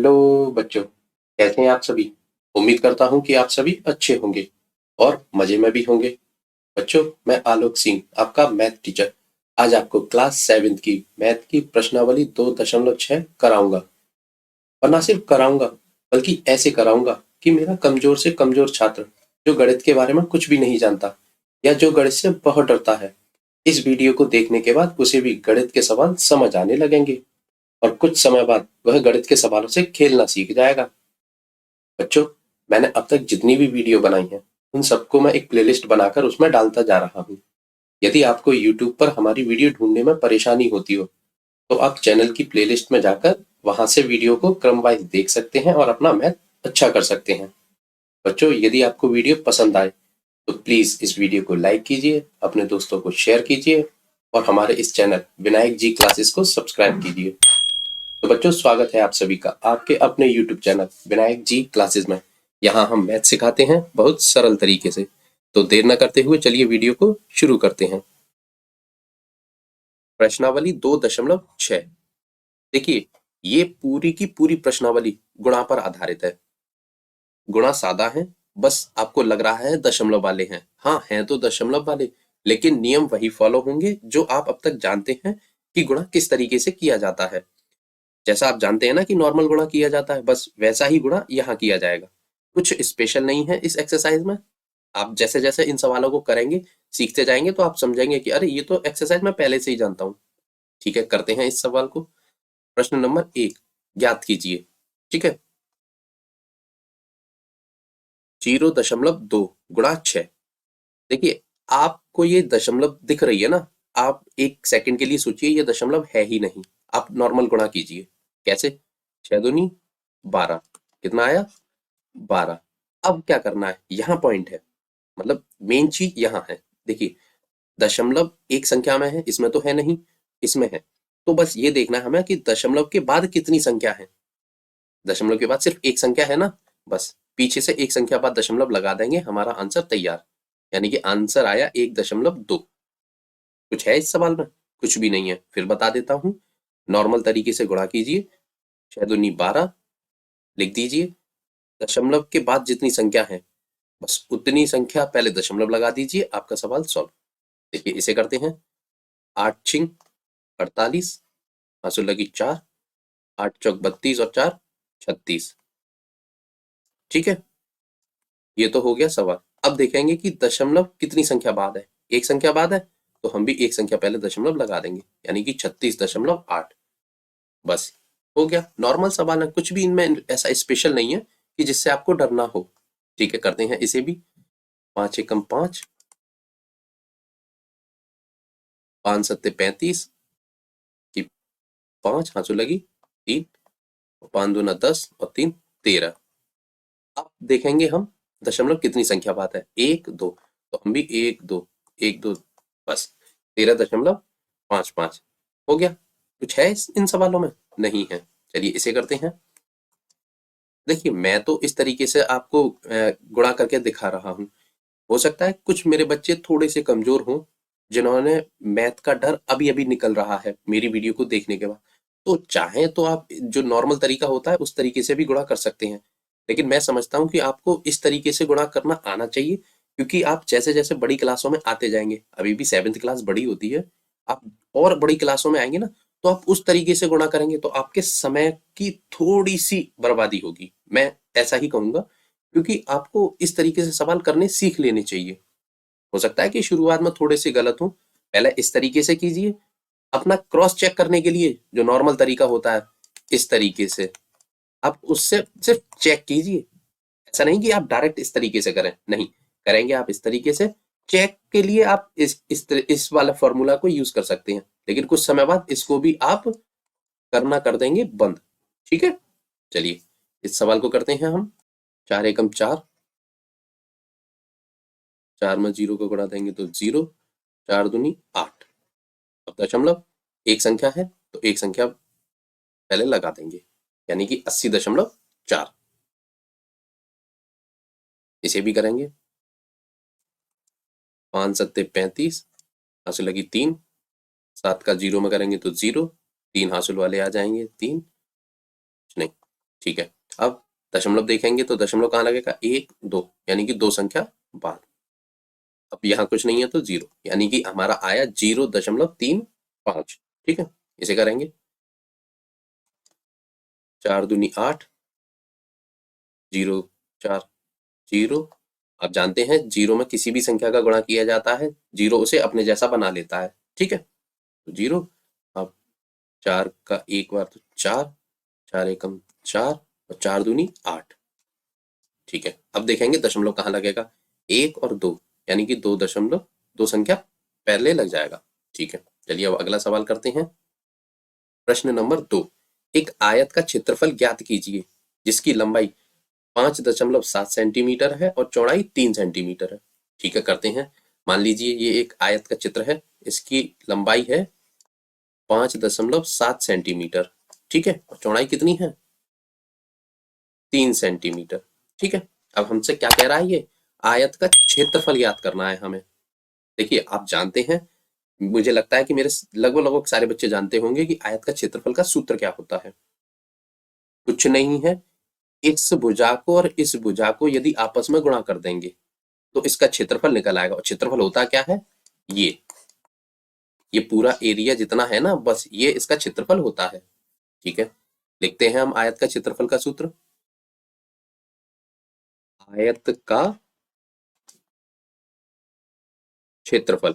Hello बच्चों, कैसे हैं आप सभी। उम्मीद करता हूं कि आप सभी अच्छे होंगे और मजे में भी होंगे। बच्चों, मैं आलोक सिंह, आपका मैथ टीचर, आज आपको क्लास 7 की मैथ की प्रश्नावली 2.6 कराऊंगा। और ना सिर्फ कराऊंगा, बल्कि ऐसे कराऊंगा कि मेरा कमजोर से कमजोर छात्र, जो गणित के बारे में कुछ भी नहीं जानता या जो गणित से बहुत डरता है, इस वीडियो को देखने के बाद उसे भी गणित के सवाल समझ आने लगेंगे और कुछ समय बाद वह गणित के सवालों से खेलना सीख जाएगा। बच्चों, मैंने अब तक जितनी भी वीडियो बनाई हैं, उन सबको मैं एक प्लेलिस्ट बनाकर उसमें डालता जा रहा हूँ। यदि आपको यूट्यूब पर हमारी वीडियो ढूंढने में परेशानी होती हो, तो आप चैनल की प्लेलिस्ट में जाकर वहां से वीडियो को क्रम वाइज देख सकते हैं और अपना मैथ अच्छा कर सकते हैं। बच्चों, यदि आपको वीडियो पसंद आए तो प्लीज इस वीडियो को लाइक कीजिए, अपने दोस्तों को शेयर कीजिए और हमारे इस चैनल विनायक जी क्लासेस को सब्सक्राइब कीजिए। तो बच्चों, स्वागत है आप सभी का आपके अपने YouTube चैनल विनायक जी क्लासेस में। यहाँ हम मैथ सिखाते हैं बहुत सरल तरीके से। तो देर न करते हुए चलिए वीडियो को शुरू करते हैं। प्रश्नावली 2.6। देखिए, ये पूरी की पूरी प्रश्नावली गुणा पर आधारित है। गुणा सादा है, बस आपको लग रहा है दशमलव वाले हैं। हाँ, हैं तो दशमलव वाले, लेकिन नियम वही फॉलो होंगे जो आप अब तक जानते हैं कि गुणा किस तरीके से किया जाता है। जैसा आप जानते हैं ना कि नॉर्मल गुणा किया जाता है, बस वैसा ही गुणा यहाँ किया जाएगा। कुछ स्पेशल नहीं है इस एक्सरसाइज में। आप जैसे जैसे इन सवालों को करेंगे, सीखते जाएंगे, तो आप समझेंगे कि अरे ये तो एक्सरसाइज मैं पहले से ही जानता हूँ। ठीक है, करते हैं इस सवाल को। प्रश्न नंबर 1 ज्ञात कीजिए। ठीक है, 0.2 गुणा 6। देखिए, आपको ये दशमलव दिख रही है ना, आप एक सेकंड के लिए सोचिए ये दशमलव है ही नहीं। आप नॉर्मल गुणा कीजिए। कैसे? 6 दूनी 12, कितना आया? 12। अब क्या करना है, यहाँ पॉइंट है, मतलब मेन चीज यहाँ है। देखिए, दशमलव एक संख्या में है, इसमें तो है नहीं, इसमें है। तो बस ये देखना है हमें कि दशमलव के बाद कितनी संख्या है। दशमलव के बाद सिर्फ एक संख्या है ना, बस पीछे से एक संख्या बाद दशमलव लगा देंगे, हमारा आंसर तैयार। यानी कि आंसर आया 1.2। कुछ है इस सवाल में? कुछ भी नहीं है। फिर बता देता हूं, नॉर्मल तरीके से गुणा कीजिए। 6 दूनी 12 लिख दीजिए। दशमलव के बाद जितनी संख्या है, बस उतनी संख्या पहले दशमलव लगा दीजिए, आपका सवाल सॉल्व। देखिए, इसे करते हैं। 8 छिंग 48, आंसर लगी 4, 8 चौक 32 और 4 36। ठीक है, ये तो हो गया सवाल। अब देखेंगे कि दशमलव कितनी संख्या बाद है। एक संख्या बाद है, तो हम भी एक संख्या पहले दशमलव लगा देंगे, यानी कि 36.8। बस हो गया, नॉर्मल सवाल है, कुछ भी इनमें ऐसा स्पेशल नहीं है कि जिससे आपको डरना हो। ठीक है, करते हैं इसे भी। 5 एकम 5, 5 सत्ते 35 की 5 हाथों लगी 3, 5 दूना 10 और 3 13। अब देखेंगे हम दशमलव कितनी संख्या बाद है। 1 2, तो हम भी 1 2 1 2, बस 13.55 हो गया। कुछ है इन सवालों में? नहीं है। चलिए इसे करते हैं। देखिए, मैं तो इस तरीके से आपको गुणा करके दिखा रहा हूँ। हो सकता है कुछ मेरे बच्चे थोड़े से कमजोर हों, जिन्होंने मैथ का डर अभी अभी निकल रहा है मेरी वीडियो को देखने के बाद, तो चाहें तो आप जो नॉर्मल तरीका होता है उस तरीके से भी गुणा कर सकते हैं। लेकिन मैं समझता हूँ कि आपको इस तरीके से गुणा करना आना चाहिए, क्योंकि आप जैसे जैसे बड़ी क्लासों में आते जाएंगे, अभी भी 7th क्लास बड़ी होती है, आप और बड़ी क्लासों में आएंगे ना, तो आप उस तरीके से गुणा करेंगे तो आपके समय की थोड़ी सी बर्बादी होगी, मैं ऐसा ही कहूंगा। क्योंकि आपको इस तरीके से सवाल करने सीख लेने चाहिए। हो सकता है कि शुरुआत में थोड़े से गलत हो, पहले इस तरीके से कीजिए। अपना क्रॉस चेक करने के लिए जो नॉर्मल तरीका होता है, इस तरीके से आप उससे सिर्फ चेक कीजिए। ऐसा नहीं कि आप डायरेक्ट इस तरीके से करें, नहीं, करेंगे आप इस तरीके से। चेक के लिए आप इस वाला फॉर्मूला को यूज कर सकते हैं, लेकिन कुछ समय बाद इसको भी आप करना कर देंगे बंद। ठीक है, चलिए इस सवाल को करते हैं हम। 4 एकम 4, 4 में 0 को गुणा देंगे तो 0, 4 दूनी 8। अब दशमलव एक संख्या है, तो एक संख्या पहले लगा देंगे, यानी कि 80.4। इसे भी करेंगे। 5 सत्ते 35, हासिल लगी 3, 7 का 0 में करेंगे तो 0, 3 हासिल वाले आ जाएंगे 3, नहीं, ठीक है। अब दशमलव देखेंगे तो दशमलव कहाँ लगेगा, 1 2, यानी कि 2 संख्या बाद। अब यहाँ कुछ नहीं है तो 0, यानी कि हमारा आया 0.35। ठीक है, इसे करेंगे 4 दूनी 8, 0 4 0। आप जानते हैं 0 में किसी भी संख्या का गुणा किया जाता है, 0 उसे अपने जैसा बना लेता है। ठीक है, तो 0। अब 4 का एक बार तो 4, 4 एकम 4 और 4 दूनी 8। ठीक है, अब देखेंगे दशमलव कहाँ लगेगा, 1 और 2, यानी कि 2 संख्या पहले लग जाएगा। ठीक है, चलिए अब अगला सवाल करते हैं। प्रश्न नंबर 2, एक आयत का क्षेत्रफल ज्ञात कीजिए जिसकी लंबाई 5.7 सेंटीमीटर है और चौड़ाई 3 सेंटीमीटर है। ठीक है, करते हैं। मान लीजिए ये एक आयत का चित्र है, इसकी लंबाई है 5.7 सेंटीमीटर। ठीक है, और चौड़ाई कितनी है, 3 सेंटीमीटर। ठीक है, अब हमसे क्या कह रहा है, ये आयत का क्षेत्रफल ज्ञात करना है हमें। देखिए आप जानते हैं, मुझे लगता है कि मेरे लगभग लगभग सारे बच्चे जानते होंगे कि आयत का क्षेत्रफल का सूत्र क्या होता है। कुछ नहीं है, इस भुजा को और इस भुजा को यदि आपस में गुणा कर देंगे तो इसका क्षेत्रफल निकल आएगा। और क्षेत्रफल होता क्या है, ये पूरा एरिया जितना है ना, बस ये इसका क्षेत्रफल होता है। ठीक है, लिखते हैं हम आयत का क्षेत्रफल का सूत्र। आयत का क्षेत्रफल,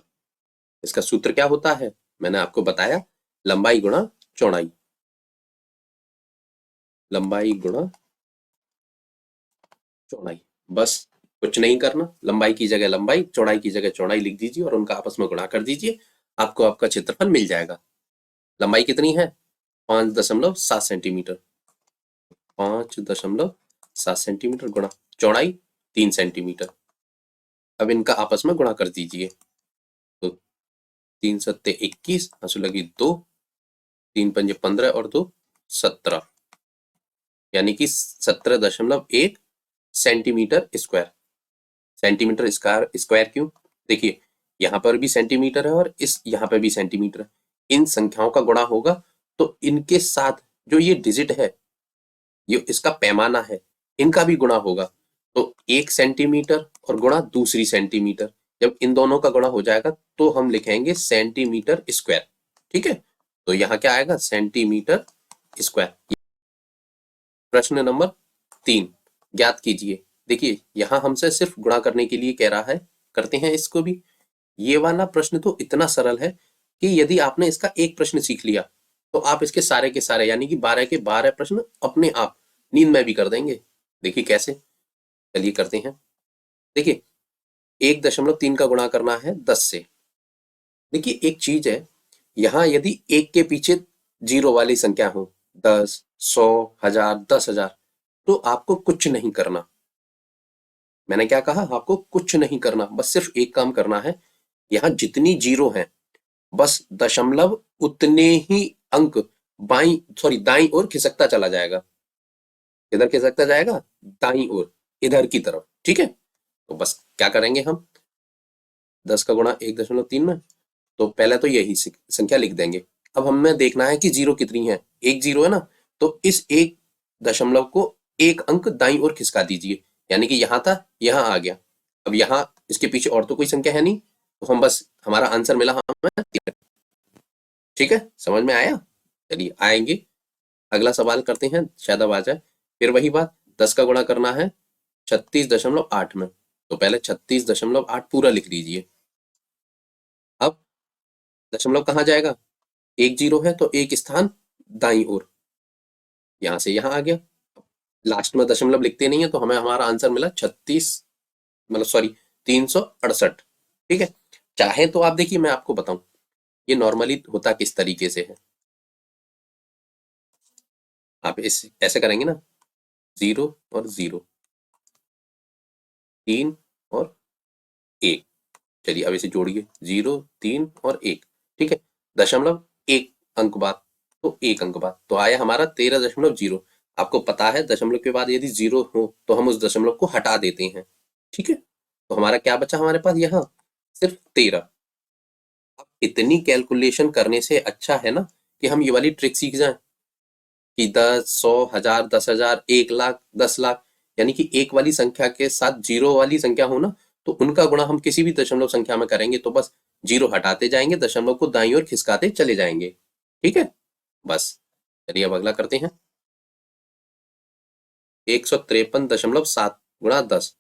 इसका सूत्र क्या होता है, मैंने आपको बताया, लंबाई गुणा चौड़ाई। लंबाई गुणा चौड़ाई, बस कुछ नहीं करना, लंबाई की जगह लंबाई, चौड़ाई की जगह चौड़ाई लिख दीजिए और उनका आपस में गुणा कर दीजिए, आपको आपका क्षेत्रफल मिल जाएगा। लंबाई कितनी है, 5.7 सेंटीमीटर। 5.7 सेंटीमीटर गुणा चौड़ाई 3 सेंटीमीटर। अब इनका आपस में गुणा कर दीजिए, तो 3 सत्ते 21, आंसू लगी 2, 3 पंजे 15 और 2 17, यानी कि 17.1 सेंटीमीटर स्क्वायर। सेंटीमीटर स्क्वायर क्यों, देखिए यहाँ पर भी सेंटीमीटर है और इस यहाँ पर भी सेंटीमीटर है। इन संख्याओं का गुणा होगा तो इनके साथ जो ये डिजिट है, ये इसका पैमाना है, इनका भी गुणा होगा। तो 1 सेंटीमीटर और गुणा दूसरी सेंटीमीटर, जब इन दोनों का गुणा हो जाएगा तो हम लिखेंगे सेंटीमीटर स्क्वायर। ठीक है, तो यहाँ क्या आएगा, सेंटीमीटर स्क्वायर। प्रश्न नंबर 3, ज्ञात कीजिए। देखिए यहाँ हमसे सिर्फ गुणा करने के लिए कह रहा है, करते हैं इसको भी। ये वाला प्रश्न तो इतना सरल है कि यदि आपने इसका एक प्रश्न सीख लिया तो आप इसके सारे के सारे यानी कि 12 के 12 प्रश्न अपने आप नींद में भी कर देंगे। देखिए कैसे, चलिए करते हैं। देखिए 1.3 का गुणा करना है 10 से। देखिए एक चीज है, यहाँ यदि एक के पीछे जीरो वाली संख्या हो, 10, 100, 1000, 10,000, तो आपको कुछ नहीं करना। मैंने क्या कहा, आपको कुछ नहीं करना, बस सिर्फ एक काम करना है, यहाँ जितनी जीरो हैं बस दशमलव उतने ही अंक दाईं ओर खिसकता चला जाएगा। किधर खिसकता जाएगा, दाईं ओर, इधर की तरफ। ठीक है, तो बस क्या करेंगे हम, 10 का गुणा 1.3 में, तो पहले तो यही संख्या लिख देंगे। अब हमें देखना है कि जीरो कितनी है, एक जीरो है ना, तो इस एक दशमलव को एक अंक दाईं ओर खिसका दीजिए, यानी कि यहाँ था, यहाँ आ गया। अब यहाँ इसके पीछे और तो कोई संख्या है नहीं, तो हम बस, हमारा आंसर मिला हमें। ठीक है, समझ में आया, चलिए आएंगे अगला सवाल करते हैं, शायद अब आ जाए। फिर वही बात, 10 का गुणा करना है 36.8 में, तो पहले 36.8 पूरा लिख लीजिए। अब दशमलव कहाँ जाएगा, एक जीरो है तो एक स्थान दाईं ओर, यहां से यहां आ गया। लास्ट में दशमलव लिखते नहीं है तो हमें हमारा आंसर मिला 36, मतलब सॉरी 368। ठीक है, चाहे तो आप देखिए, मैं आपको बताऊं ये नॉर्मली होता किस तरीके से है। आप इस ऐसे करेंगे ना, 0 और 0, 3 और 1। चलिए अब इसे जोड़िए, 0, 3 और 1। ठीक है, दशमलव एक अंक बाद, तो एक अंक बाद, तो आया हमारा 13.0। आपको पता है दशमलव के बाद यदि 0 हो तो हम उस दशमलव को हटा देते हैं। ठीक है, तो हमारा क्या बचा हमारे पास, यहाँ सिर्फ 13। अब इतनी कैलकुलेशन करने से अच्छा है ना कि हम ये वाली ट्रिक सीख जाएं कि 10, 100, 1000, 10,000, 1,00,000, 10,00,000, यानी कि एक वाली संख्या के साथ जीरो वाली संख्या हो ना, तो उनका गुणा हम किसी भी दशमलव संख्या में करेंगे तो बस जीरो हटाते जाएंगे, दशमलव को दाईं ओर खिसकाते चले जाएंगे। ठीक है, बस। चलिए अब अगला करते हैं। 153.7 गुणा 10,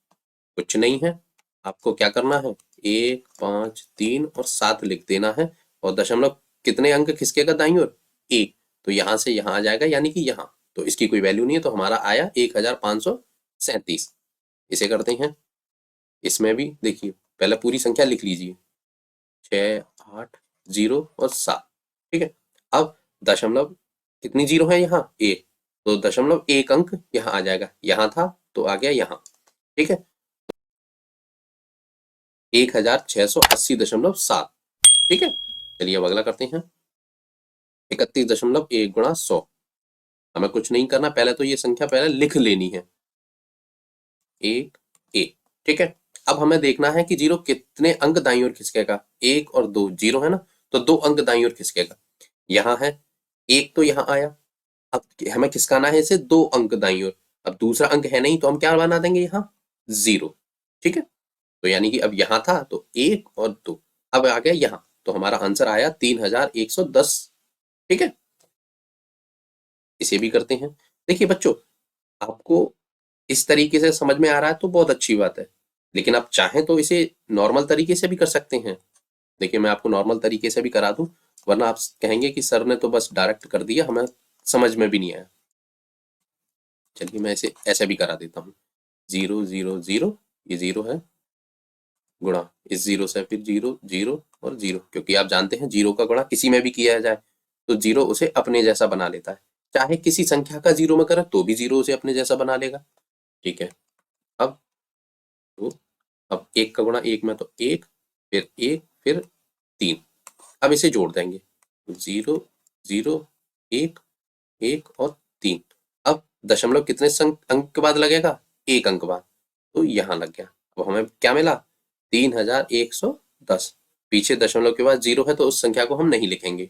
कुछ नहीं है। आपको क्या करना है, 1, 5, 3 और 7 लिख देना है, और दशमलव कितने अंक खिसकेगा दाईं ओर, 1, तो यहां से यहां आ जाएगा, यानी कि यहां, तो इसकी कोई वैल्यू नहीं है, तो हमारा आया 1537। इसे करते हैं। इसमें भी देखिए, पहले पूरी संख्या लिख लीजिए, 6, 8, 0 और 7। ठीक है, अब दशमलव कितनी जीरो है यहाँ, 1, तो दशमलव 1 अंक यहाँ आ जाएगा, यहाँ था तो आ गया यहाँ। ठीक है, 1680.7। ठीक है, चलिए अब अगला करते हैं। 31.1 गुणा 100, हमें कुछ नहीं करना, पहले तो ये संख्या पहले लिख लेनी है, 1, 1। ठीक है, अब हमें देखना है कि जीरो कितने अंक दाईं ओर खिसकेगा, 1 और 2, जीरो है ना, तो 2 अंक दाईं ओर खिसकेगा, यहाँ है 1 तो यहाँ आया, अब हमें खिसकाना है इसे 2 अंक दाईं ओर, अब दूसरा अंक है नहीं तो हम क्या बना देंगे यहाँ, 0। ठीक है, तो यानी कि अब यहाँ था तो 1 और 2, अब आ गया यहाँ, तो हमारा आंसर आया 3110। ठीक है, इसे भी करते हैं। देखिए बच्चों, आपको इस तरीके से समझ में आ रहा है तो बहुत अच्छी बात है, लेकिन आप चाहें तो इसे नॉर्मल तरीके से भी कर सकते हैं। देखिए मैं आपको नॉर्मल तरीके से भी करा दूं, वरना आप कहेंगे कि सर ने तो बस डायरेक्ट कर दिया, हमें समझ में भी नहीं आया। चलिए मैं इसे ऐसे भी करा देता हूँ, 0, 0, 0, ये 0 है, गुणा इस 0 से फिर 0, 0 और 0, क्योंकि आप जानते हैं 0 का गुणा किसी में भी किया जाए तो 0 उसे अपने जैसा बना लेता है, चाहे किसी संख्या का 0 में करें तो भी 0 उसे अपने जैसा बना लेगा। ठीक है, अब तो अब 1 का गुणा 1 में तो 1, फिर 1, फिर 3, अब इसे जोड़ देंगे, 0, 0, 1, 1 और 3। अब दशमलव कितने अंक के बाद लगेगा, 1 अंक बाद, तो यहाँ लग गया। अब हमें क्या मिला, 3110। पीछे दशमलव के बाद 0 है तो उस संख्या को हम नहीं लिखेंगे।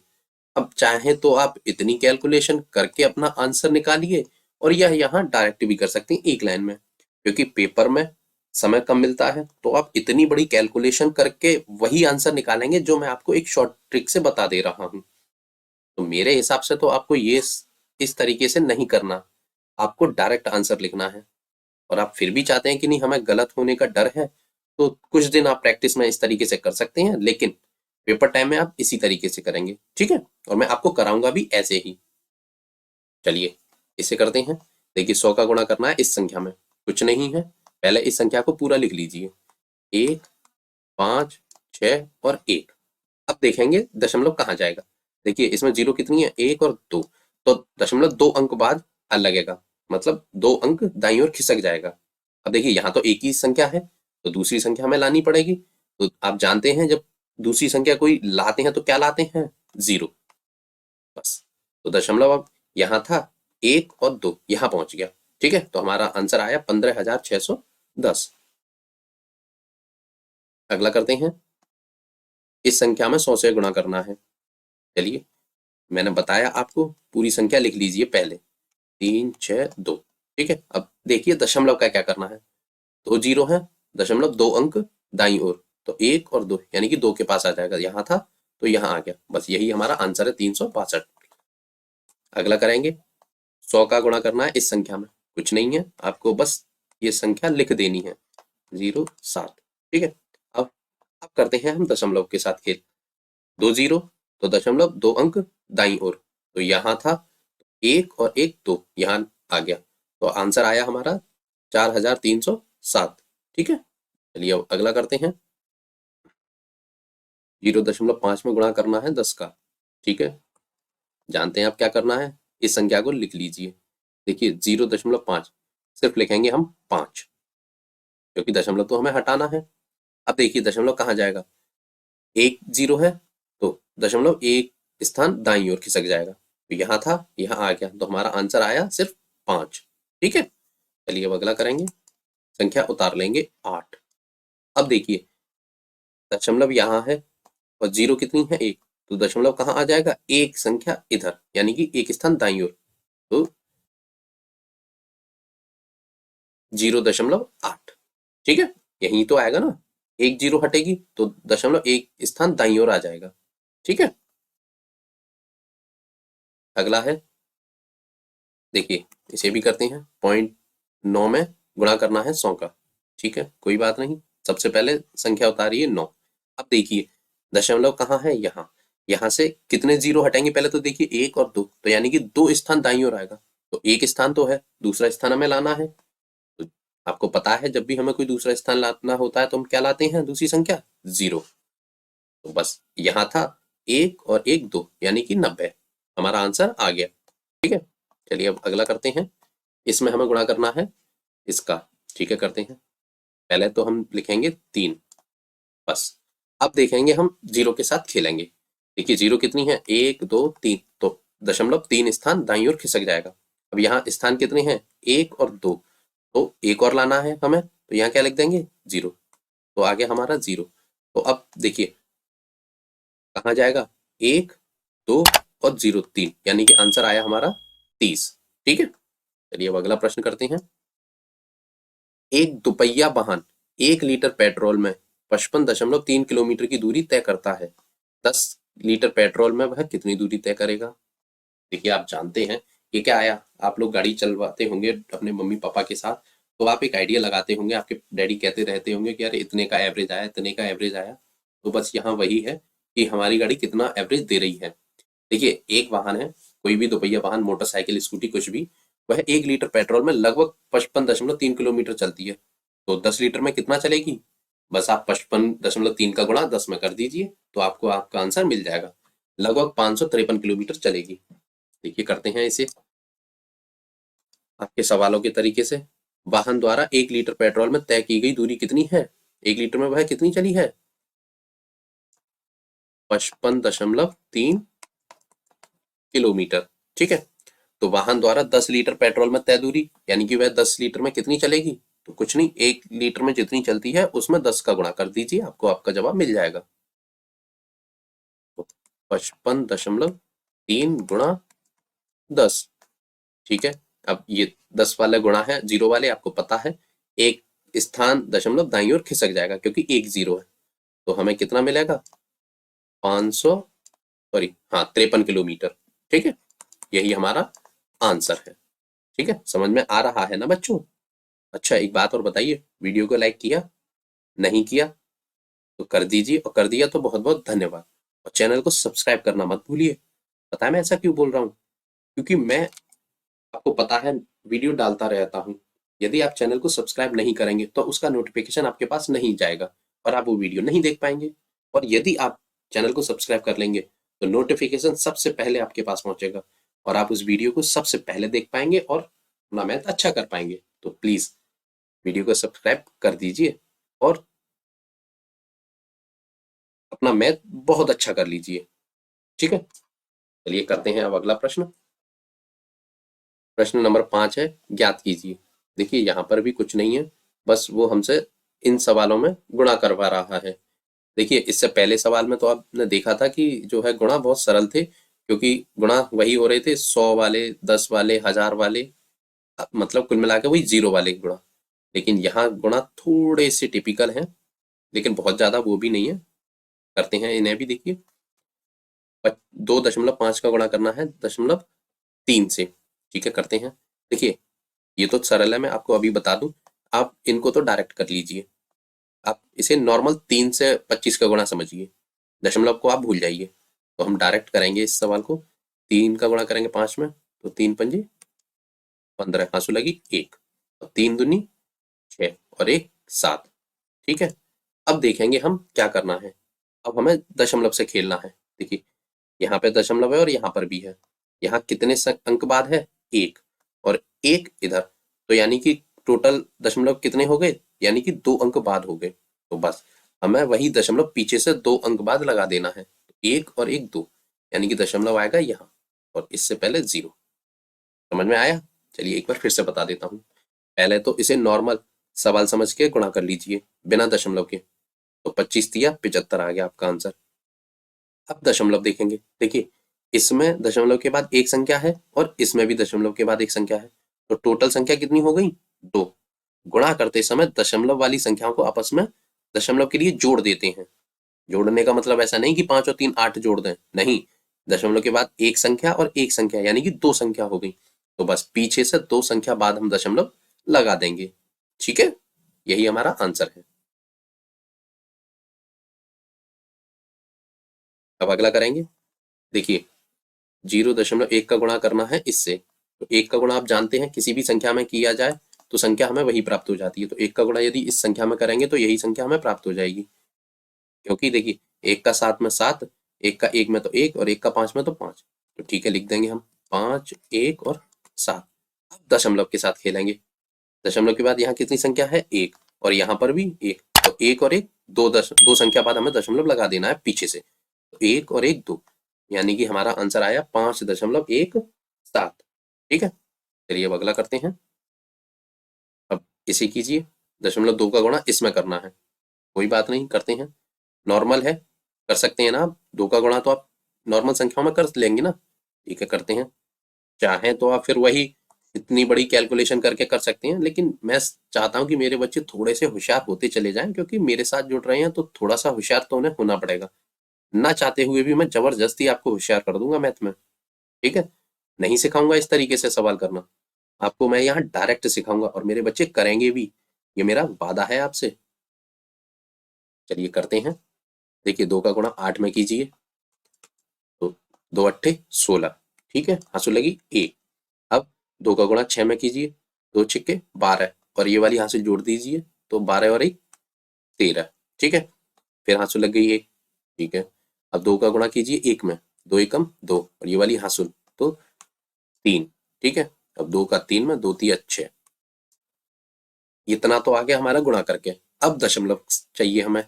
अब चाहे तो आप इतनी कैलकुलेशन करके अपना आंसर निकालिए, और यह यहाँ डायरेक्ट भी कर सकते हैं एक लाइन में, क्योंकि पेपर में समय कम मिलता है, तो आप इतनी बड़ी कैलकुलेशन करके वही आंसर निकालेंगे जो मैं आपको एक शॉर्ट ट्रिक से बता दे रहा हूँ। तो मेरे हिसाब से तो आपको ये इस तरीके से नहीं करना, आपको डायरेक्ट आंसर लिखना है। और आप फिर भी चाहते हैं कि नहीं हमें गलत होने का डर है, तो कुछ दिन आप प्रैक्टिस में इस तरीके से कर सकते हैं, लेकिन पेपर टाइम में आप इसी तरीके से करेंगे। ठीक है, और मैं आपको कराऊंगा भी ऐसे ही। चलिए इसे करते हैं। देखिए 100 का गुणा करना है इस संख्या में, कुछ नहीं है, पहले इस संख्या को पूरा लिख लीजिए, 1, 5, 6 और 1। अब देखेंगे दशमलव कहाँ जाएगा। देखिए इसमें 0 कितनी है, 1 और 2, तो दशमलव 2 अंक बाद लगेगा, मतलब 2 अंक दाईं ओर खिसक जाएगा। अब देखिए यहाँ तो एक ही संख्या है, तो दूसरी संख्या हमें लानी पड़ेगी। तो आप जानते हैं जब दूसरी संख्या कोई लाते हैं तो क्या लाते हैं, 0, बस। तो दशमलव अब यहाँ था 1 और 2, यहाँ पहुंच गया। ठीक है, तो हमारा आंसर आया 15,610। अगला करते हैं। इस संख्या में 100 से गुणा करना है। चलिए मैंने बताया आपको, पूरी संख्या लिख लीजिए पहले, 3, 6, 2। ठीक है, अब देखिए दशमलव का क्या करना है, 2 जीरो है, दशमलव 2 अंक दाईं ओर, तो 1 और 2, यानी कि 2 के पास आ जाएगा, यहाँ था तो यहाँ आ गया, बस यही हमारा आंसर है 362। अगला करेंगे, 100 का गुणा करना है इस संख्या में, कुछ नहीं है, आपको बस ये संख्या लिख देनी है, 0, 7। ठीक है, अब करते हैं हम दशमलव के साथ खेल, 2 जीरो, तो दशमलव 2 अंक दाईं ओर, तो यहाँ था 1 और 1, 2, यहाँ आ गया, तो आंसर आया हमारा 4307। ठीक है, चलिए अब अगला करते हैं। 0.5 में गुणा करना है 10 का। ठीक है, जानते हैं आप क्या करना है, इस संख्या को लिख लीजिए। देखिए 0.5 सिर्फ लिखेंगे हम 5, क्योंकि दशमलव तो हमें हटाना है। अब देखिए दशमलव कहाँ जाएगा, 1 0 है, तो दशमलव 1 स्थान दाईं ओर खिसक जाएगा, तो यहाँ था यहाँ आ गया, तो हमारा आंसर आया सिर्फ 5। ठीक है, चलिए अब अगला करेंगे, संख्या उतार लेंगे 8। अब देखिए दशमलव यहाँ है और 0 कितनी है, 1, तो दशमलव कहाँ आ जाएगा, एक संख्या इधर, यानी कि एक स्थान दाईं ओर, तो 0.8। ठीक है, यही तो आएगा ना, एक जीरो हटेगी तो 0.1 स्थान दाईं ओर आ जाएगा। ठीक है, अगला है, देखिए इसे भी करते हैं। 0.9 में गुणा करना है 100 का। ठीक है, कोई बात नहीं, सबसे पहले संख्या उतारिए 9। अब देखिए दशमलव कहाँ है, यहाँ। यहाँ से कितने जीरो हटेंगे पहले तो देखिए, 1 और 2, तो यानी कि 2 स्थान दाईं ओर आएगा। तो एक स्थान तो है, दूसरा स्थान हमें लाना है। तो आपको पता है जब भी हमें कोई दूसरा स्थान लाना होता है तो हम क्या लाते हैं, दूसरी संख्या 0। तो बस यहाँ था 1 और 1 2 यानी कि 90। हमारा आंसर आ गया। ठीक है, चलिए अब अगला करते हैं। इसमें हमें गुणा करना है इसका। ठीक है, करते हैं। पहले तो हम लिखेंगे 3, बस। अब देखेंगे हम जीरो के साथ खेलेंगे। देखिए जीरो कितनी है, 1 2 3, तो 0.3 स्थान दाईं ओर खिसक जाएगा। अब यहाँ स्थान कितने हैं, 1 और 2, तो एक और लाना है हमें, तो यहाँ क्या लिख देंगे, 0। तो आ गया हमारा 0। तो अब देखिए कहाँ जाएगा, 1 2 और 0 3, यानी कि आंसर आया हमारा 30। ठीक है, चलिए अब अगला प्रश्न करते हैं। एक दुपहिया वाहन 1 लीटर पेट्रोल में 55.3 किलोमीटर की दूरी तय करता है। 10 लीटर पेट्रोल में वह कितनी दूरी तय करेगा। देखिए आप जानते हैं ये क्या आया, आप लोग गाड़ी चलवाते होंगे अपने मम्मी पापा के साथ, तो आप एक आइडिया लगाते होंगे, आपके डैडी कहते रहते होंगे कि यार इतने का एवरेज आया, इतने का एवरेज आया। तो बस यहाँ वही है कि हमारी गाड़ी कितना एवरेज दे रही है। देखिए एक वाहन है, कोई भी दोपहिया वाहन, मोटरसाइकिल, स्कूटी, कुछ भी, वह 1 लीटर पेट्रोल में लगभग 55.3 किलोमीटर चलती है। तो 10 लीटर में कितना चलेगी, बस आप 55.3 का गुणा 10 में कर दीजिए, तो आपको आपका आंसर मिल जाएगा। लगभग 553 किलोमीटर चलेगी। देखिए करते हैं इसे आपके सवालों के तरीके से। वाहन द्वारा 1 लीटर पेट्रोल में तय की गई दूरी कितनी है, 1 लीटर में वह कितनी चली है, 55.3 किलोमीटर। ठीक है, तो वाहन द्वारा 10 लीटर पेट्रोल में तय दूरी, यानी कि वह 10 लीटर में कितनी चलेगी, तो कुछ नहीं, 1 लीटर में जितनी चलती है उसमें 10 का गुणा कर दीजिए, आपको आपका जवाब मिल जाएगा। 55.3 गुणा 10। ठीक है, अब ये 10 वाले गुणा है, जीरो वाले आपको पता है, एक स्थान दशमलव दाईं ओर खिसक जाएगा क्योंकि एक जीरो है। तो हमें कितना मिलेगा, 500, सॉरी हाँ 53 किलोमीटर। ठीक है, यही हमारा आंसर है। ठीक है, समझ में आ रहा है ना बच्चों। अच्छा एक बात और बताइए, वीडियो को लाइक किया, नहीं किया तो कर दीजिए, और कर दिया तो बहुत बहुत धन्यवाद। और चैनल को सब्सक्राइब करना मत भूलिए। पता है मैं ऐसा क्यों बोल रहा हूँ, क्योंकि मैं, आपको पता है, वीडियो डालता रहता हूँ। यदि आप चैनल को सब्सक्राइब नहीं करेंगे तो उसका नोटिफिकेशन आपके पास नहीं जाएगा और आप वो वीडियो नहीं देख पाएंगे। और यदि आप चैनल को सब्सक्राइब कर लेंगे तो नोटिफिकेशन सबसे पहले आपके पास पहुंचेगा और आप उस वीडियो को सबसे पहले देख पाएंगे और अपना मैथ अच्छा कर पाएंगे। तो प्लीज वीडियो को सब्सक्राइब कर दीजिए और अपना मैथ बहुत अच्छा कर लीजिए। ठीक है, चलिए करते हैं अब अगला प्रश्न। प्रश्न नंबर 5 है, ज्ञात कीजिए। देखिए यहाँ पर भी कुछ नहीं है, बस वो हमसे इन सवालों में गुणा करवा रहा है। देखिए इससे पहले सवाल में तो आपने देखा था कि जो है गुणा बहुत सरल थे, क्योंकि गुणा वही हो रहे थे 100 वाले, 10 वाले, 1000 वाले, मतलब कुल मिला के वही जीरो वाले गुणा। लेकिन यहाँ गुणा थोड़े से टिपिकल हैं, लेकिन बहुत ज्यादा वो भी नहीं है। करते हैं इन्हें भी। देखिए 2.5 का गुणा करना है 0.3 से। ठीक है, करते हैं। देखिए ये तो सरल है, मैं आपको अभी बता दूं, आप इनको तो डायरेक्ट कर लीजिए। आप इसे नॉर्मल 3 से 25 का गुणा समझिए, दशमलव को आप भूल जाइए। तो हम डायरेक्ट करेंगे इस सवाल को, 3 का गुणा करेंगे 5 में, तो 3 पंजे 15, हाँसू लगी 1, और 3 दूनी 6 और 1 7। ठीक है, अब देखेंगे हम क्या करना है। अब हमें दशमलव से खेलना है। देखिए यहाँ पे दशमलव है और यहाँ पर भी है। यहाँ कितने अंक बाद है, 1 और 1 इधर, तो यानी कि टोटल दशमलव कितने हो गए, यानी कि 2 अंक बाद हो गए। तो बस हमें वही दशमलव पीछे से 2 अंक बाद लगा देना है, 1 और 1 2, यानी कि दशमलव आएगा यहाँ और इससे पहले 0। समझ में आया। चलिए एक बार फिर से बता देता हूँ। पहले तो इसे नॉर्मल सवाल समझ के गुणा कर लीजिए बिना दशमलव के, तो 25 दिया 75 आ गया आपका आंसर। अब दशमलव देखेंगे। देखिए इसमें दशमलव के बाद एक संख्या है और इसमें भी दशमलव के बाद एक संख्या है, तो टोटल संख्या कितनी हो गई? 2। गुणा करते समय दशमलव वाली संख्याओं को आपस में दशमलव के लिए जोड़ देते हैं। जोड़ने का मतलब ऐसा नहीं कि 5 और 3 8 जोड़ दें, नहीं, दशमलव के बाद एक संख्या और एक संख्या यानी कि 2 संख्या हो गई, तो बस पीछे से 2 संख्या बाद हम दशमलव लगा देंगे। ठीक है, यही हमारा आंसर है। अब अगला करेंगे। देखिए 0.1 का गुणा करना है इससे, तो 1 का गुणा आप जानते हैं किसी भी संख्या में किया जाए तो संख्या हमें वही प्राप्त हो जाती है, तो 1 का गुणा यदि इस संख्या में करेंगे तो यही संख्या हमें प्राप्त हो जाएगी, क्योंकि देखिए 1 का 7 में 7, 1 का 1 में तो 1 और 1 का 5 में तो 5, तो ठीक है लिख देंगे हम 5, 1 और 7। अब दशमलव के साथ खेलेंगे। दशमलव के बाद यहाँ कितनी संख्या है? 1, और यहाँ पर भी 1, तो 1 और 1 दो संख्या बाद हमें दशमलव लगा देना है पीछे से, तो 1 और 1 2, यानी कि हमारा आंसर आया 5.17। ठीक है, चलिए अब अगला करते हैं। अब इसे कीजिए, 0.2 का गुणा इसमें करना है, कोई बात नहीं करते हैं, नॉर्मल है, कर सकते हैं ना आप, 2 का गुणा तो आप नॉर्मल संख्याओं में कर लेंगे ना। ठीक है करते हैं, चाहें तो आप फिर वही इतनी बड़ी कैलकुलेशन करके कर सकते हैं, लेकिन मैं चाहता हूं कि मेरे बच्चे थोड़े से होशियार होते चले जाएं, क्योंकि मेरे साथ जुड़ रहे हैं तो थोड़ा सा होशियार तो उन्हें होना पड़ेगा, ना चाहते हुए भी मैं जबरदस्ती आपको होशियार कर दूंगा मैथ में। ठीक है, नहीं सिखाऊंगा इस तरीके से सवाल करना, आपको मैं यहाँ डायरेक्ट सिखाऊंगा और मेरे बच्चे करेंगे भी, ये मेरा वादा है आपसे। चलिए करते हैं। देखिए 2 का गुणा 8 में कीजिए, तो 2 अट्ठे 16, ठीक है, हासुल लगी 1। अब 2 का गुणा 6 में कीजिए, 2 छिक्के 12, और ये वाली हासिल जोड़ दीजिए, तो 12 और 1 13, ठीक है, फिर हासिल लग गई 1, ठीक है। अब 2 का गुणा कीजिए 1 में, 2 एकम 2, और ये वाली हासिल तो 3, ठीक है। अब 2 का 3 में, 2 3 6, इतना तो आ गया हमारा गुणा करके। अब दशमलव चाहिए हमें,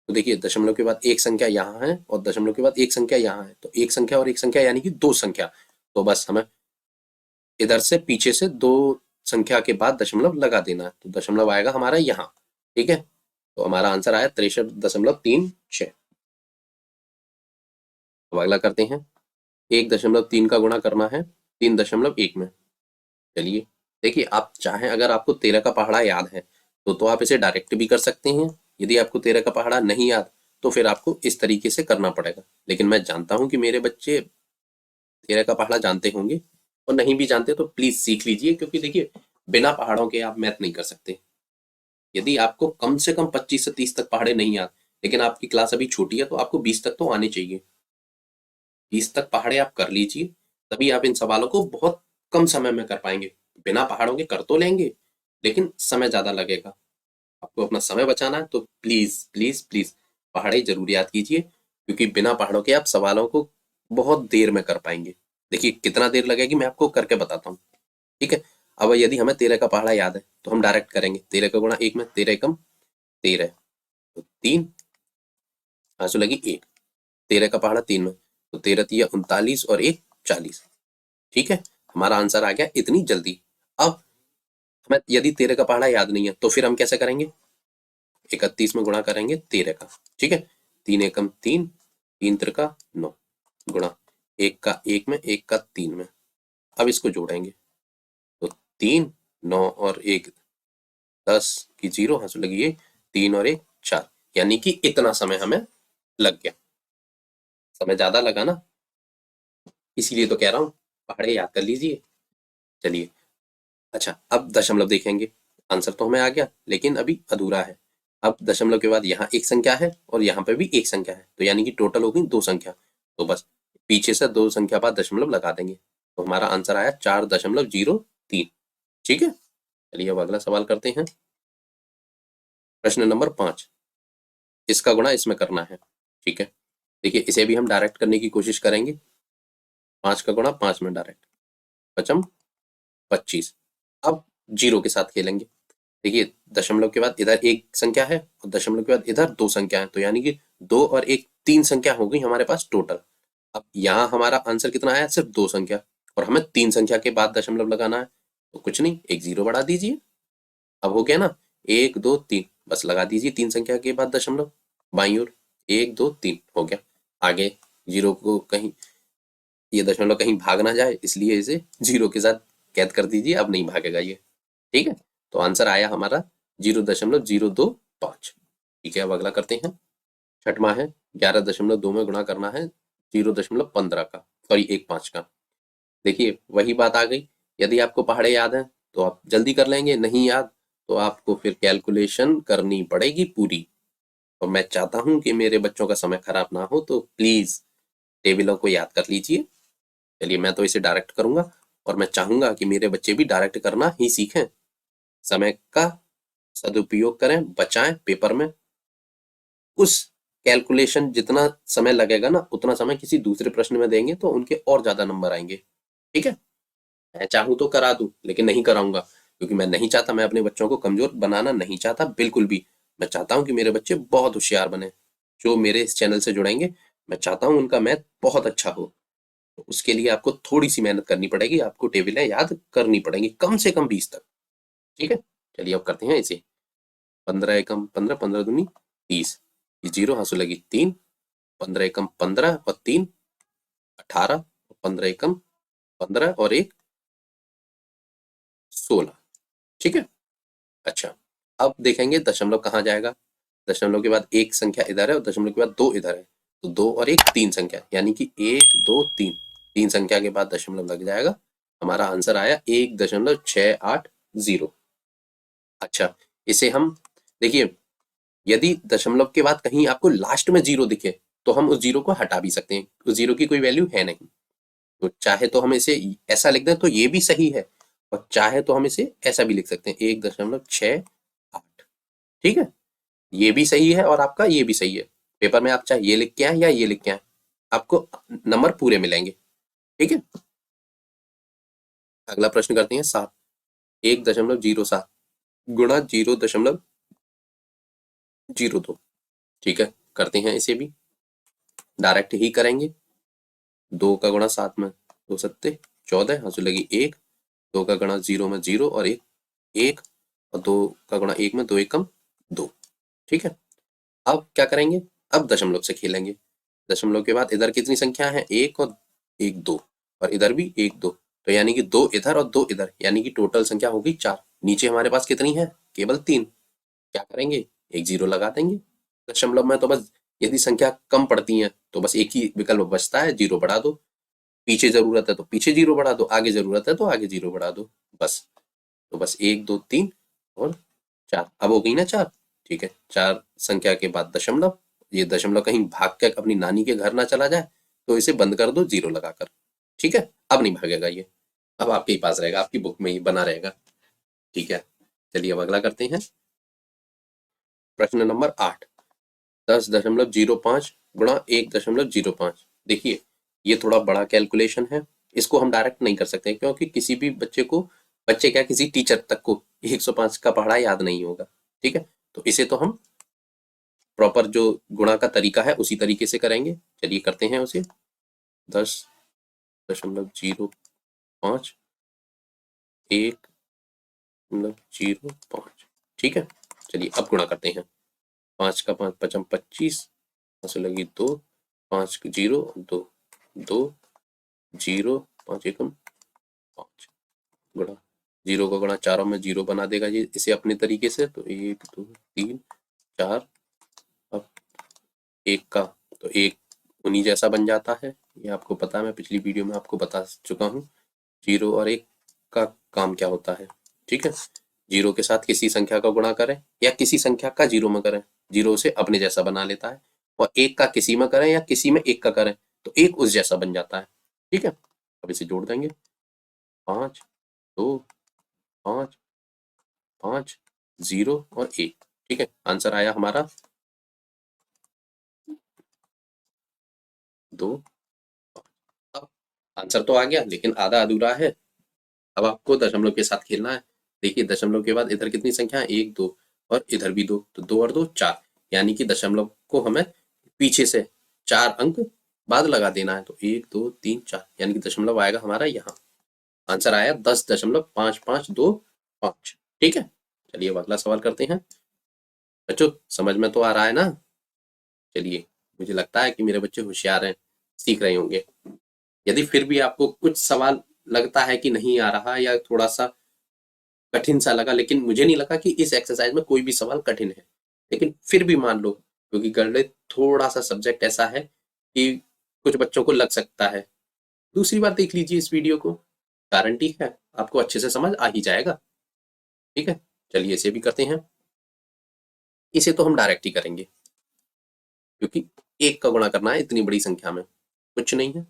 तो देखिए दशमलव के बाद एक संख्या यहाँ है और दशमलव के बाद एक संख्या यहाँ है, तो एक संख्या और एक संख्या यानी कि 2 संख्या, तो बस हमें इधर से पीछे से 2 संख्या के बाद दशमलव लगा देना है, तो दशमलव आएगा हमारा यहाँ। ठीक है, तो हमारा आंसर आया 63.36। तो अगला करते हैं। 1.3 का गुणा करना है 3.1 में। चलिए देखिए, आप चाहें अगर आपको 13 का पहाड़ा याद है तो आप इसे डायरेक्ट भी कर सकते हैं, यदि आपको 13 का पहाड़ा नहीं याद तो फिर आपको इस तरीके से करना पड़ेगा, लेकिन मैं जानता हूं कि मेरे बच्चे 13 का पहाड़ा जानते होंगे, और नहीं भी जानते तो प्लीज सीख लीजिए, क्योंकि देखिए बिना पहाड़ों के आप मैथ नहीं कर सकते। यदि आपको कम से कम 25 से 30 तक पहाड़े नहीं याद, लेकिन आपकी क्लास अभी छोटी है तो आपको 20 तक तो आने चाहिए, 20 तक पहाड़े आप कर लीजिए, तभी आप इन सवालों को बहुत कम समय में कर पाएंगे। बिना पहाड़ों के कर तो लेंगे, लेकिन समय ज्यादा लगेगा। आपको अपना समय बचाना है तो प्लीज प्लीज प्लीज पहाड़े जरूर याद कीजिए, क्योंकि बिना पहाड़ों के आप सवालों को बहुत देर में कर पाएंगे। देखिए कितना देर लगेगी मैं आपको करके बताता हूँ। ठीक है, अब यदि हमें 13 का पहाड़ा याद है तो हम डायरेक्ट करेंगे, 13 का गुणा 1 में, 13 एकम 13, तो 3, आंसू लगी 1, 13 का पहाड़ा 3 में, तो 13 तिया 39 और 1 40। ठीक है, हमारा आंसर आ गया इतनी जल्दी। अब हमें यदि 13 का पहाड़ा याद नहीं है तो फिर हम कैसे करेंगे? 31 में गुणा करेंगे 13 का, ठीक है, 3 एकम 3, 3 त्रिका 9, गुणा 1 का 1 में, 1 का 3 में। अब इसको जोड़ेंगे, तो 3 9 और 1 10 की 0, हासिल लगी ये 3 और 1 4, यानी कि इतना समय हमें लग गया। समय ज्यादा लगा ना, इसीलिए तो कह रहा हूँ पहाड़े याद कर लीजिए। चलिए अच्छा, अब दशमलव देखेंगे। आंसर तो हमें आ गया, लेकिन अभी अधूरा है। अब दशमलव के बाद यहाँ एक संख्या है और यहाँ पे भी एक संख्या है, तो यानी कि टोटल हो गई 2 संख्या, तो बस पीछे से 2 संख्या बाद दशमलव लगा देंगे, तो हमारा आंसर आया 4.03। ठीक है, चलिए अब अगला सवाल करते हैं। प्रश्न नंबर 5, इसका गुणा इसमें करना है। ठीक है, देखिए इसे भी हम डायरेक्ट करने की कोशिश करेंगे। 5 का गुणा 5 में डायरेक्ट, पचम 25। अब 0 के साथ खेलेंगे। देखिए दशमलव के बाद इधर एक संख्या है और दशमलव के बाद इधर 2 संख्या है, तो यानी कि 2 और 1 3 संख्या हो गई हमारे पास टोटल। अब यहाँ हमारा आंसर कितना आया? सिर्फ 2 संख्या, और हमें 3 संख्या के बाद दशमलव लगाना है, तो कुछ नहीं, एक 0 बढ़ा दीजिए। अब हो गया ना, 1 2 3, बस लगा दीजिए 3 संख्या के बाद दशमलव बाईं ओर, 1 2 3 हो गया। आगे 0 को कहीं ये दशमलव कहीं भाग ना जाए, इसलिए इसे 0 के साथ कैद कर दीजिए, अब नहीं भागेगा ये। ठीक है, तो आंसर आया हमारा 0.025। ठीक है, अब अगला करते हैं। छठवां है 11.2 में गुणा करना है 0.15 का, सॉरी 1.5 का। देखिए वही बात आ गई, यदि आपको पहाड़े याद हैं तो आप जल्दी कर लेंगे, नहीं याद तो आपको फिर कैलकुलेशन करनी पड़ेगी पूरी। और मैं चाहता हूं कि मेरे बच्चों का समय खराब ना हो, तो प्लीज टेबलों को याद कर लीजिए। चलिए मैं तो इसे डायरेक्ट करूंगा, और मैं चाहूंगा कि मेरे बच्चे भी डायरेक्ट करना ही सीखें। समय का सदुपयोग करें, बचाएं पेपर में। उस कैलकुलेशन जितना समय लगेगा ना, उतना समय किसी दूसरे प्रश्न में देंगे तो उनके और ज्यादा नंबर आएंगे। ठीक है, मैं चाहूं तो करा दूं, लेकिन नहीं कराऊंगा, क्योंकि मैं नहीं चाहता, मैं अपने बच्चों को कमजोर बनाना नहीं चाहता बिल्कुल भी। मैं चाहता हूं कि मेरे बच्चे बहुत होशियार बने। जो मेरे इस चैनल से जुड़ेंगे, मैं चाहता हूं उनका मैथ बहुत अच्छा हो। तो उसके लिए आपको थोड़ी सी मेहनत करनी पड़ेगी, आपको टेबलें याद करनी पड़ेंगी, कम से कम 20 तक। ठीक है, चलिए अब करते हैं इसे। 15 एकम 15, 15 दूनी 30, ये 0 हासु लगी 3, 15 एकम 15 और 3 18, 15 एकम 15 और 1 16। ठीक है, अच्छा अब देखेंगे दशमलव कहाँ जाएगा। दशमलव के बाद एक संख्या इधर है और दशमलव के बाद 2 इधर है, तो 2 और 1 3 संख्या, यानी कि 1 2 3, 3 संख्या के बाद दशमलव लग जाएगा। हमारा आंसर आया 1.680। अच्छा, इसे हम देखिए, यदि दशमलव के बाद कहीं आपको लास्ट में 0 दिखे तो हम उस 0 को हटा भी सकते हैं, उस 0 की कोई वैल्यू है नहीं। तो चाहे तो हम इसे ऐसा लिख दें तो ये भी सही है, और चाहे तो हम इसे ऐसा भी लिख सकते हैं 1.68। ठीक है, ये भी सही है और आपका ये भी सही है। पेपर में आप चाहे ये लिख के आए या ये लिख के आए, आपको नंबर पूरे मिलेंगे। ठीक है, अगला प्रश्न करते हैं 7। 1.07 गुणा 0.02। ठीक है, करते हैं इसे भी, डायरेक्ट ही करेंगे। 2 का गुणा 7 में 2 सत्ते 14, हासु लगी 1, 2 का गुणा 0 में 0 और 1 1, और 2 का गुणा 1 में 2 एकम 2। ठीक है, अब क्या करेंगे, अब दशमलव से खेलेंगे। दशमलव के बाद इधर कितनी संख्या है, 1 और 1 2, और इधर भी 1 2, तो यानी कि 2 इधर और 2 इधर, यानी कि टोटल संख्या होगी 4। नीचे हमारे पास कितनी है, केवल 3। क्या करेंगे, एक 0 लगा देंगे। दशमलव में तो बस यदि संख्या कम पड़ती है तो बस एक ही विकल्प बचता है, 0 बढ़ा दो। पीछे जरूरत है तो पीछे 0 बढ़ा दो, आगे जरूरत है तो आगे 0 बढ़ा दो, बस। तो बस 1 2 3 और 4, अब हो गई ना 4। ठीक है, 4 संख्या के बाद दशमलव, ये दशमलव कहीं भाग कर अपनी नानी के घर ना चला जाए, तो इसे बंद कर दो 0 लगाकर। ठीक है, अब नहीं भागेगा ये, अब आपके ही पास रहेगा, आपकी बुक में ही बना रहेगा। ठीक है, चलिए अब अगला करते हैं। प्रश्न नंबर 8। 10.05 गुणा 1.05। देखिए ये थोड़ा बड़ा कैलकुलेशन है, इसको हम डायरेक्ट नहीं कर सकते, क्योंकि किसी भी बच्चे क्या किसी टीचर तक को 105 का पढ़ा याद नहीं होगा। ठीक है, तो इसे तो हम प्रॉपर जो गुणा का तरीका है उसी तरीके से करेंगे। चलिए करते हैं उसे। 10.05 1.05। ठीक है, चलिए अब गुणा करते हैं। 5 का 5 पचम 25, हासु लगी 2, 5 0 2 2 0 5 एकम 5 गुणा 0 का गुणा चारों में 0 बना देगा ये इसे अपने तरीके से, तो 1 2 3 4। अब 1 का तो 1 उन्हीं जैसा बन जाता है, ये आपको पता है, मैं पिछली वीडियो में आपको बता चुका हूँ 0 और 1 का काम क्या होता है। ठीक है, 0 के साथ किसी संख्या का गुणा करें या किसी संख्या का 0 में करें, 0 उसे अपने जैसा बना लेता है, और 1 का किसी में करें या किसी में 1 का करें तो 1 उस जैसा बन जाता है। ठीक है, अब इसे जोड़ देंगे, 5 2 5 5 0 और 1। ठीक है, आंसर आया हमारा 2। अब आंसर तो आ गया, लेकिन आधा अधूरा है। अब आपको दशमलव के साथ खेलना है। देखिए दशमलव के बाद इधर कितनी संख्या है, 1 2, और इधर भी 2, तो 2 और 2 4, यानी कि दशमलव को हमें पीछे से 4 अंक बाद लगा देना है, तो 1 2 3 4, यानी कि दशमलव आएगा हमारा यहाँ। आंसर आया 10.5525। ठीक है, चलिए अब अगला सवाल करते हैं। बच्चों समझ में तो आ रहा है ना। चलिए, मुझे लगता है कि मेरे बच्चे होशियार हैं, सीख रहे होंगे। यदि फिर भी आपको कुछ सवाल लगता है कि नहीं आ रहा या थोड़ा सा कठिन सा लगा, लेकिन मुझे नहीं लगा कि इस एक्सरसाइज में कोई भी सवाल कठिन है, लेकिन फिर भी मान लो, क्योंकि गणित थोड़ा सा सब्जेक्ट ऐसा है कि कुछ बच्चों को लग सकता है। दूसरी बार देख लीजिए इस वीडियो को, गारंटी है आपको अच्छे से समझ आ ही जाएगा। ठीक है, चलिए इसे भी करते हैं। इसे तो हम डायरेक्ट ही करेंगे, क्योंकि एक का गुणा करना है इतनी बड़ी संख्या में, कुछ नहीं है।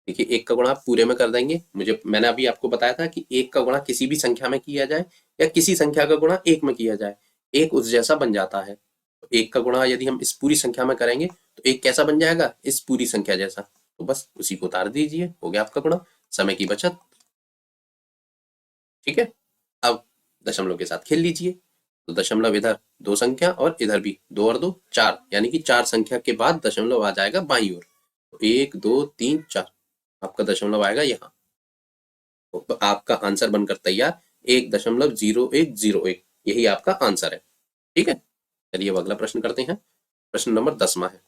देखिए, एक का गुणा आप पूरे में कर देंगे। मैंने अभी आपको बताया था कि एक का गुणा किसी भी संख्या में किया जाए या किसी संख्या का गुणा एक में किया जाए, एक उस जैसा बन जाता है। तो एक का गुणा यदि हम इस पूरी संख्या में करेंगे तो एक कैसा बन जाएगा, इस पूरी संख्या जैसा। तो बस उसी को उतार दीजिए, हो गया आपका गुणा, समय की बचत। ठीक है, अब दशमलव के साथ खेल लीजिए। तो दशमलव इधर दो संख्या और इधर भी दो और दो चार, यानी कि चार संख्या के बाद दशमलव आ जाएगा बाईं ओर। तो 1 2 3 4 आपका दशमलव आएगा यहाँ। तो आपका आंसर बनकर तैयार 1.0101, यही आपका आंसर है। ठीक है, चलिए अब अगला प्रश्न करते हैं। प्रश्न नंबर 10वां है।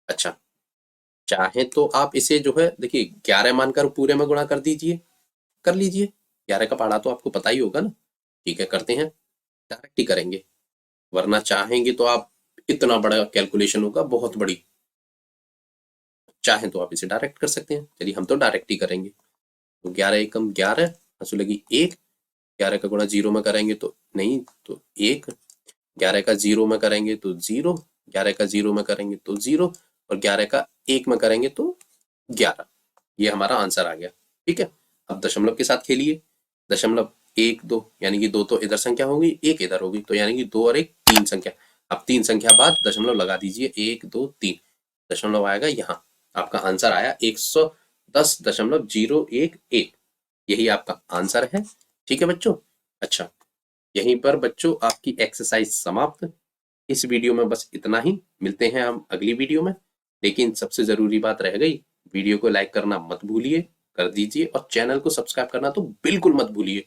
अच्छा, चाहे तो आप इसे जो है देखिए 11 मानकर पूरे में गुणा कर दीजिए, कर लीजिए। 11 का पहाड़ा तो आपको पता ही होगा ना। ठीक है, करते हैं, डायरेक्ट ही करेंगे, वरना चाहेंगे तो आप इतना बड़ा कैलकुलेशन होगा, बहुत बड़ी। चाहें तो आप इसे डायरेक्ट कर सकते हैं, चलिए हम तो डायरेक्ट ही करेंगे। तो 11 एकम 11, हंसू लगी 1, 11 का गुणा 0 में करेंगे तो नहीं तो 1, 11 का 0 में करेंगे तो 0, 11 का 0 में करेंगे तो 0, और 11 का 1 में करेंगे तो 11। ये हमारा आंसर आ गया। ठीक है, अब दशमलव के साथ खेलिए। दशमलव 1 2, यानी कि 2 तो इधर संख्या होगी, 1 इधर होगी, तो यानी कि 2 और 1 3 संख्या। अब 3 संख्या बाद दशमलव लगा दीजिए, 1 2 3, दशमलव आएगा यहाँ। आपका आंसर आया 110.011, यही आपका आंसर है। ठीक है बच्चों। अच्छा, यहीं पर बच्चों आपकी एक्सरसाइज समाप्त। इस वीडियो में बस इतना ही, मिलते हैं हम अगली वीडियो में। लेकिन सबसे जरूरी बात रह गई, वीडियो को लाइक करना मत भूलिए, कर दीजिए, और चैनल को सब्सक्राइब करना तो बिल्कुल मत भूलिए,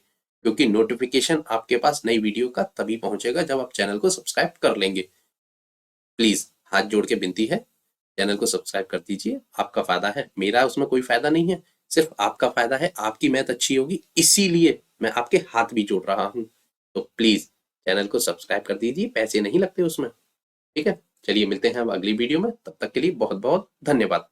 क्योंकि नोटिफिकेशन आपके पास नई वीडियो का तभी पहुंचेगा जब आप चैनल को सब्सक्राइब कर लेंगे। प्लीज हाथ जोड़ के विनती है, चैनल को सब्सक्राइब कर दीजिए, आपका फायदा है, मेरा उसमें कोई फायदा नहीं है, सिर्फ आपका फायदा है, आपकी मैथ अच्छी होगी, इसीलिए मैं आपके हाथ भी जोड़ रहा हूँ। तो प्लीज चैनल को सब्सक्राइब कर दीजिए, पैसे नहीं लगते उसमें। ठीक है, चलिए मिलते हैं अब अगली वीडियो में, तब तक के लिए बहुत बहुत धन्यवाद।